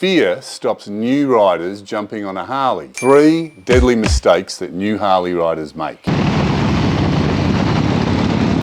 fear stops new riders jumping on a Harley. 3 deadly mistakes that new Harley riders make.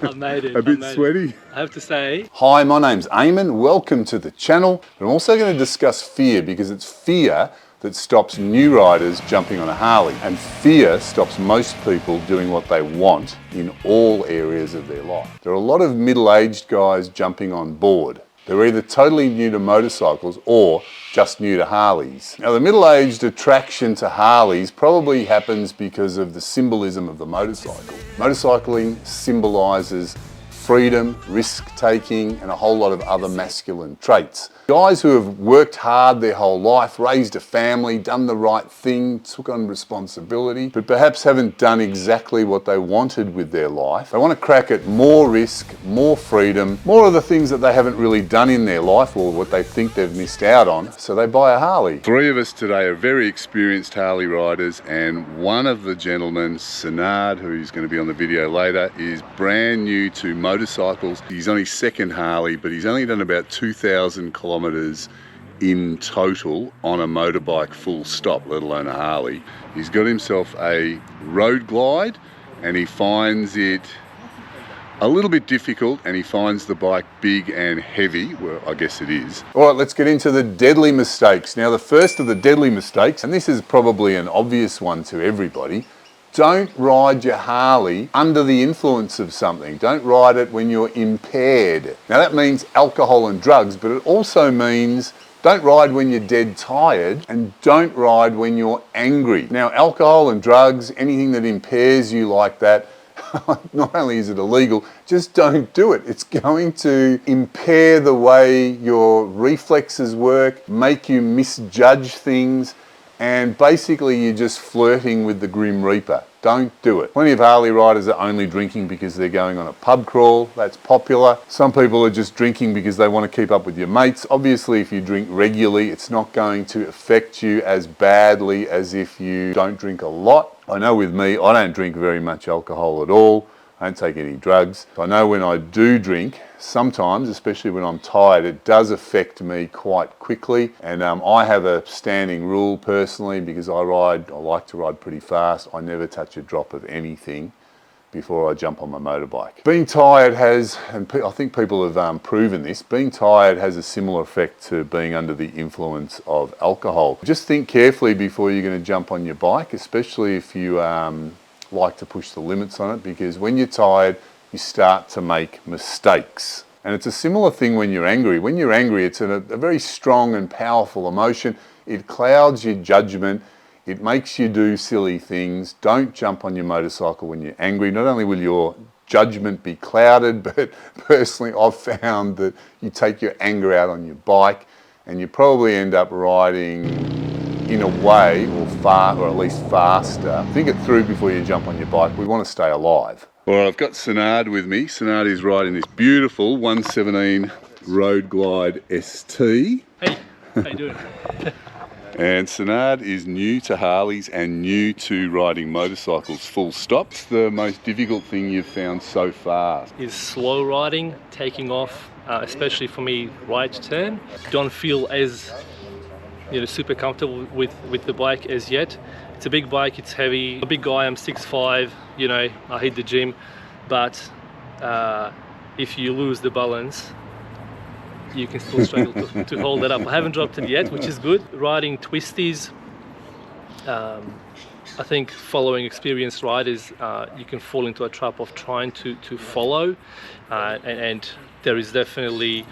I've made it. A bit sweaty? I have to say. Hi, my name's Eamon. Welcome to the channel. I'm also going to discuss fear because it's fear that stops new riders jumping on a Harley. And fear stops most people doing what they want in all areas of their life. There are a lot of middle-aged guys jumping on board. They're either totally new to motorcycles or just new to Harleys. Now, the middle-aged attraction to Harleys probably happens because of the symbolism of the motorcycle. Motorcycling symbolises freedom, risk-taking, and a whole lot of other masculine traits. Guys who have worked hard their whole life, raised a family, done the right thing, took on responsibility, but perhaps haven't done exactly what they wanted with their life. They want to crack at more risk, more freedom, more of the things that they haven't really done in their life or what they think they've missed out on, so they buy a Harley. 3 of us today are very experienced Harley riders, and one of the gentlemen, Sinard, who's going to be on the video later, is brand new to motorcycles. He's on his second Harley, but he's only done about 2,000 kilometres in total on a motorbike full stop, let alone a Harley. He's got himself a road glide and he finds it a little bit difficult, and he finds the bike big and heavy. Well, I guess it is. All right, let's get into the deadly mistakes. Now, the first of the deadly mistakes, and this is probably an obvious one to everybody, don't ride your Harley under the influence of something. Don't ride it when you're impaired. Now that means alcohol and drugs, but it also means don't ride when you're dead tired, and don't ride when you're angry. Now, alcohol and drugs, anything that impairs you like that, not only is it illegal, just don't do it. It's going to impair the way your reflexes work, make you misjudge things, and basically you're just flirting with the Grim Reaper. Don't do it. Plenty of Harley riders are only drinking because they're going on a pub crawl. That's popular. Some people are just drinking because they want to keep up with your mates. Obviously, if you drink regularly, it's not going to affect you as badly as if you don't drink a lot. I know with me, I don't drink very much alcohol at all. I don't take any drugs. I know when I do drink, sometimes, especially when I'm tired, it does affect me quite quickly. And I have a standing rule personally, because I like to ride pretty fast. I never touch a drop of anything before I jump on my motorbike. Being tired has, and I think people have proven this, being tired has a similar effect to being under the influence of alcohol. Just think carefully before you're going to jump on your bike, especially if you like to push the limits on it, because when you're tired, you start to make mistakes. And it's a similar thing when you're angry. When you're angry, it's a very strong and powerful emotion. It clouds your judgment. It makes you do silly things. Don't jump on your motorcycle when you're angry. Not only will your judgment be clouded, but personally I've found that you take your anger out on your bike and you probably end up riding in a way, or at least faster. Think it through before you jump on your bike. We want to stay alive. All right, I've got Sinard with me. Sinard is riding this beautiful 117 Road Glide ST. Hey, how you doing? And Sinard is new to Harleys and new to riding motorcycles full stop. What's the most difficult thing you've found so far? Is slow riding, taking off, especially for me, right turn. Don't feel as super comfortable with the bike as yet. It's a big bike, it's heavy. I'm a big guy, I'm 6'5", I hit the gym, but if you lose the balance, you can still struggle to hold it up. I haven't dropped it yet, which is good. Riding twisties, I think following experienced riders, you can fall into a trap of trying to follow, and there is definitely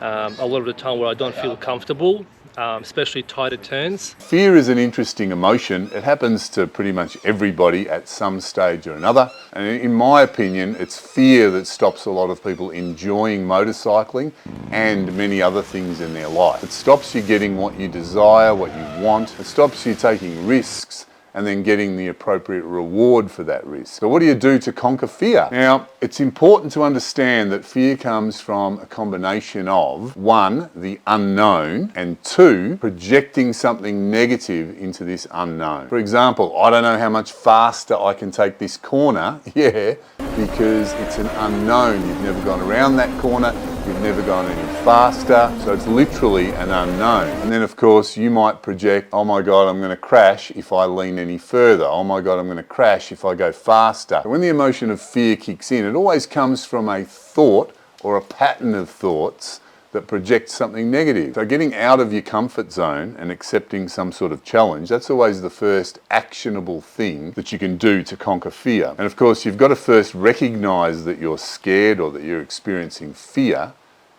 a lot of the time where I don't feel comfortable, especially tighter turns. Fear is an interesting emotion. It happens to pretty much everybody at some stage or another. And in my opinion, it's fear that stops a lot of people enjoying motorcycling and many other things in their life. It stops you getting what you desire, what you want. It stops you taking risks and then getting the appropriate reward for that risk. So what do you do to conquer fear? Now, it's important to understand that fear comes from a combination of 1, the unknown, and 2, projecting something negative into this unknown. For example, I don't know how much faster I can take this corner, because it's an unknown. You've never gone around that corner. you've never gone any faster, so it's literally an unknown. And then of course you might project, oh my God, I'm going to crash if I lean any further. Oh my God, I'm going to crash if I go faster. When the emotion of fear kicks in, it always comes from a thought or a pattern of thoughts that projects something negative. So getting out of your comfort zone and accepting some sort of challenge, that's always the first actionable thing that you can do to conquer fear. And of course, you've got to first recognize that you're scared or that you're experiencing fear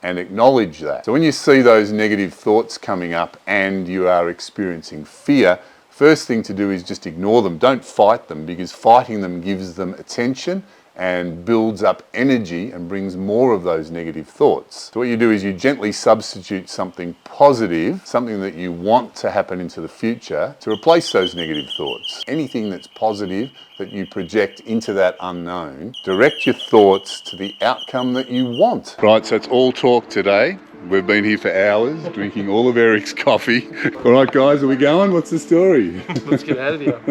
and acknowledge that. So when you see those negative thoughts coming up and you are experiencing fear, first thing to do is just ignore them. Don't fight them, because fighting them gives them attention and builds up energy and brings more of those negative thoughts. So what you do is you gently substitute something positive, something that you want to happen into the future, to replace those negative thoughts. Anything that's positive that you project into that unknown, direct your thoughts to the outcome that you want. Right, so it's all talk today. We've been here for hours drinking all of Eric's coffee. All right guys, are we going? What's the story? Let's get out of here.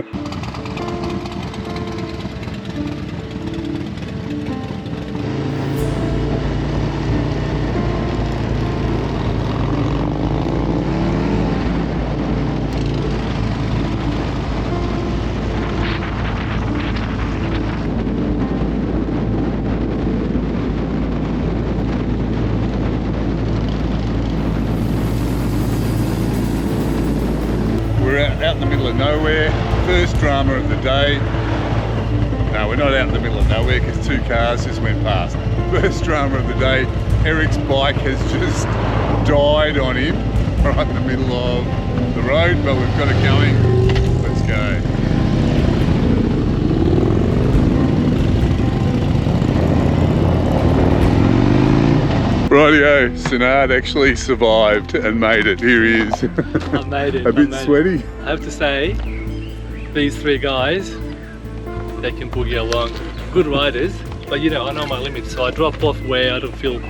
Out in the middle of nowhere, first drama of the day. No, we're not out in the middle of nowhere because two cars just went past. First drama of the day, Eric's bike has just died on him right in the middle of the road, but we've got it going. Let's go. Rightio, Sinard actually survived and made it. Here he is. I made it. A bit sweaty. I have to say, these three guys, they can boogie along. Good riders, but you know, I know my limits, so I drop off where I don't feel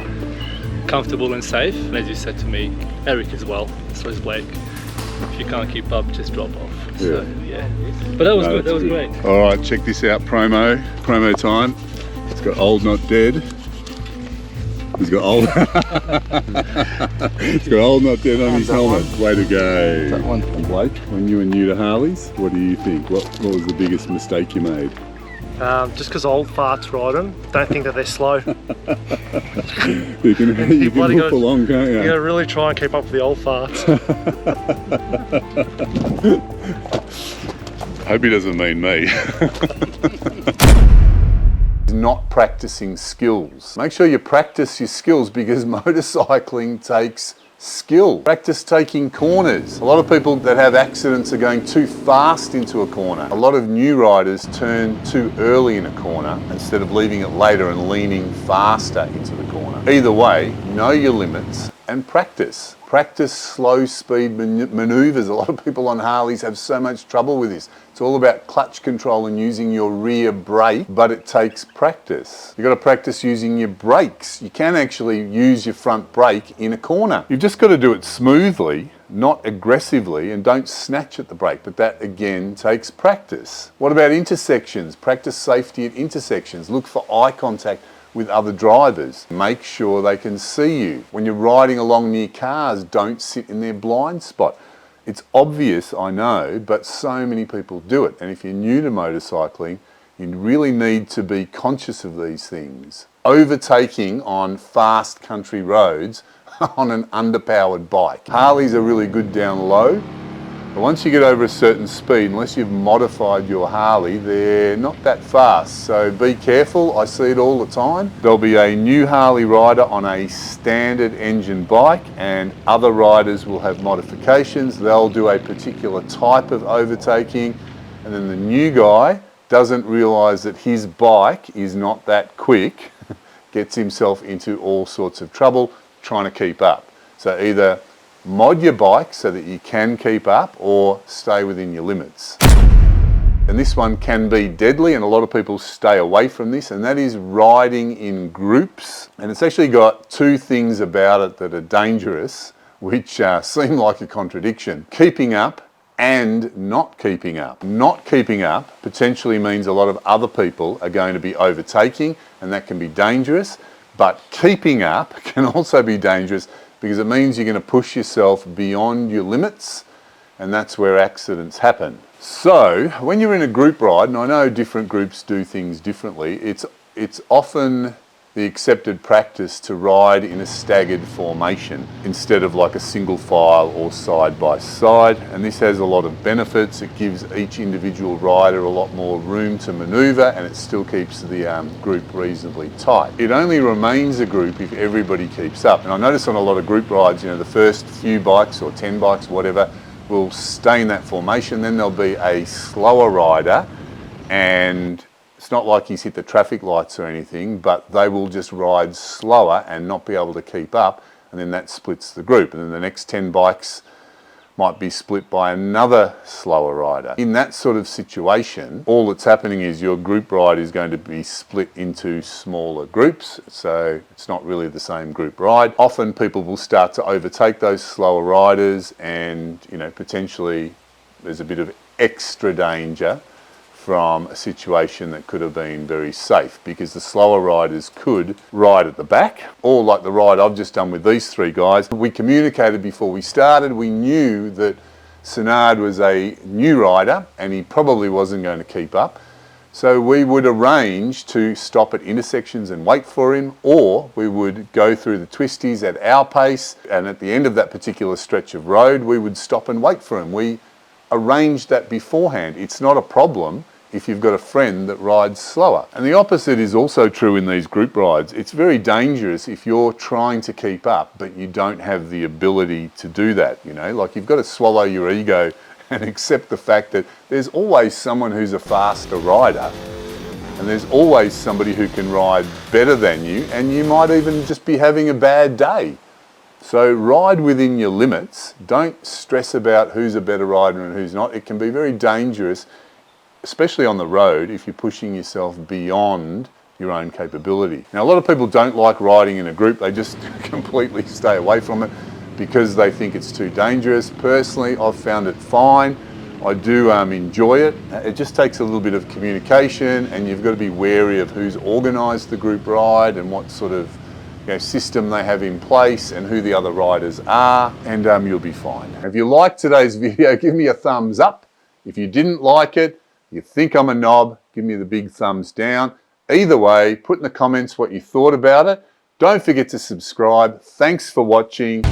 comfortable and safe. And as you said to me, Eric as well, so is Blake. If you can't keep up, just drop off. So, yeah. But that was good, that was great. All right, check this out, promo time. It's got Old Not Dead. He's got old. He's got Old Not Dead on his helmet. Way to go. That one. And Blake, when you were new to Harleys, what do you think? What was the biggest mistake you made? Just because old farts ride them, don't think that they're slow. you can hoof along, can't you? You gotta really try and keep up with the old farts. Hope he doesn't mean me. Not practicing skills. Make sure you practice your skills, because motorcycling takes skill. Practice taking corners. A lot of people that have accidents are going too fast into a corner. A lot of new riders turn too early in a corner instead of leaving it later and leaning faster into the corner. Either way, know your limits and practice. Practice slow speed maneuvers. A lot of people on Harleys have so much trouble with this. It's all about clutch control and using your rear brake, but it takes practice. You've got to practice using your brakes. You can actually use your front brake in a corner. You've just got to do it smoothly, not aggressively, and don't snatch at the brake, but that again takes practice. What about intersections? Practice safety at intersections. Look for eye contact with other drivers. Make sure they can see you. When you're riding along near cars, don't sit in their blind spot. It's obvious, I know, but so many people do it. And if you're new to motorcycling, you really need to be conscious of these things. Overtaking on fast country roads on an underpowered bike. Harleys are really good down low, but once you get over a certain speed, unless you've modified your Harley, they're not that fast. So be careful, I see it all the time. There'll be a new Harley rider on a standard engine bike, and other riders will have modifications. They'll do a particular type of overtaking, and then the new guy doesn't realise that his bike is not that quick, gets himself into all sorts of trouble trying to keep up. So either mod your bike so that you can keep up, or stay within your limits. And this one can be deadly, and a lot of people stay away from this, and that is riding in groups. And it's actually got two things about it that are dangerous, which seem like a contradiction. Keeping up and not keeping up. Not keeping up potentially means a lot of other people are going to be overtaking, and that can be dangerous. But keeping up can also be dangerous because it means you're going to push yourself beyond your limits, and that's where accidents happen. So when you're in a group ride, and I know different groups do things differently, it's often the accepted practice to ride in a staggered formation instead of like a single file or side by side, and this has a lot of benefits. It gives each individual rider a lot more room to maneuver, and it still keeps the group reasonably tight. It only remains a group if everybody keeps up, and I notice on a lot of group rides, the first few bikes or 10 bikes, whatever, will stay in that formation. Then there'll be a slower rider, and it's not like he's hit the traffic lights or anything, but they will just ride slower and not be able to keep up, and then that splits the group. And then the next 10 bikes might be split by another slower rider. In that sort of situation, all that's happening is your group ride is going to be split into smaller groups, so it's not really the same group ride. Often people will start to overtake those slower riders, and potentially there's a bit of extra danger from a situation that could have been very safe, because the slower riders could ride at the back, or like the ride I've just done with these three guys. We communicated before we started. We knew that Sinard was a new rider and he probably wasn't going to keep up. So we would arrange to stop at intersections and wait for him, or we would go through the twisties at our pace, and at the end of that particular stretch of road, we would stop and wait for him. We arranged that beforehand. It's not a problem if you've got a friend that rides slower. And the opposite is also true in these group rides. It's very dangerous if you're trying to keep up but you don't have the ability to do that. Like, you've got to swallow your ego and accept the fact that there's always someone who's a faster rider, and there's always somebody who can ride better than you, and you might even just be having a bad day. So ride within your limits. Don't stress about who's a better rider and who's not. It can be very dangerous, especially on the road, if you're pushing yourself beyond your own capability. Now, a lot of people don't like riding in a group. They just completely stay away from it because they think it's too dangerous. Personally, I've found it fine. I do enjoy it. It just takes a little bit of communication, and you've got to be wary of who's organised the group ride and what sort of system they have in place and who the other riders are, and you'll be fine. If you liked today's video, give me a thumbs up. If you didn't like it, you think I'm a knob, give me the big thumbs down. Either way, put in the comments what you thought about it. Don't forget to subscribe. Thanks for watching.